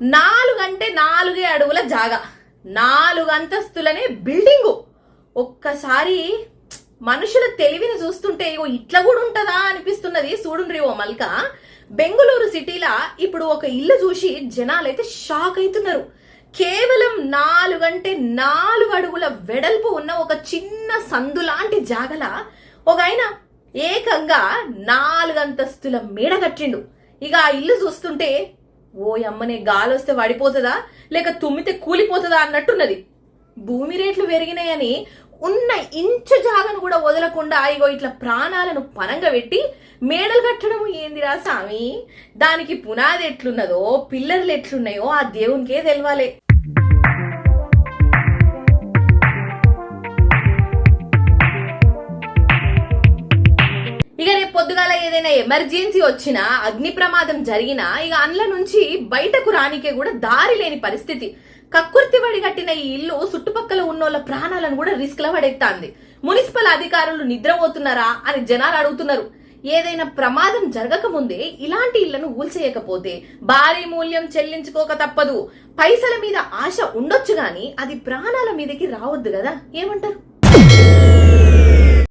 4 అంటే 4 అడుగుల జాగా, 4 అంతస్తులనే బిల్డింగు. ఒక్కసారి మనుషుల తెలివిని చూస్తుంటే ఇట్లా కూడా ఉంటదా అనిపిస్తున్నది. చూడుండ్రి ఓ మల్క, బెంగుళూరు సిటీలా ఇప్పుడు ఒక ఇల్లు చూసి జనాలైతే షాక్ అవుతున్నారు. కేవలం 4 అంటే 4 అడుగుల వెడల్పు ఉన్న ఒక చిన్న సందు లాంటి జాగల ఒక ఆయన ఏకంగా 4 అంతస్తుల మేడ కట్టిండు. ఇక ఆ ఇల్లు చూస్తుంటే ఓ అమ్మనే గాలొస్తే పడిపోతుందా లేక తుమ్మితే కూలిపోతుందా అన్నట్టున్నది. భూమి రేట్లు పెరిగినాయని ఉన్న ఇంచు జాగను కూడా వదలకుండా ఇగో ఇట్లా ప్రాణాలను పనంగా పెట్టి మేడలు కట్టడం ఏందిరా సామి. దానికి పునాది ఎట్లున్నదో పిల్లర్లు ఎట్లున్నాయో ఆ దేవునికే తెలవాలి. ఇక రేపు పొద్దుగాల ఏదైనా ఎమర్జెన్సీ వచ్చినా అగ్ని ప్రమాదం జరిగినా ఇక అండ్ల నుంచి బయటకు రానికే కూడా దారి లేని పరిస్థితి. కక్కుర్తి పడి కట్టిన ఈ ఇల్లు చుట్టుపక్కల ఉన్నోళ్ళ ప్రాణాలను కూడా రిస్క్ లో పడేస్తాంది. మున్సిపల్ అధికారులు నిద్రపోతున్నారా అని జనాలు అడుగుతున్నారు. ఏదైనా ప్రమాదం జరగక ముందే ఇలాంటి ఇళ్లను ఊల్చేయకపోతే భారీ మూల్యం చెల్లించుకోక తప్పదు. పైసల మీద ఆశ ఉండొచ్చు గాని అది ప్రాణాల మీదకి రావద్దు కదా, ఏమంటారు?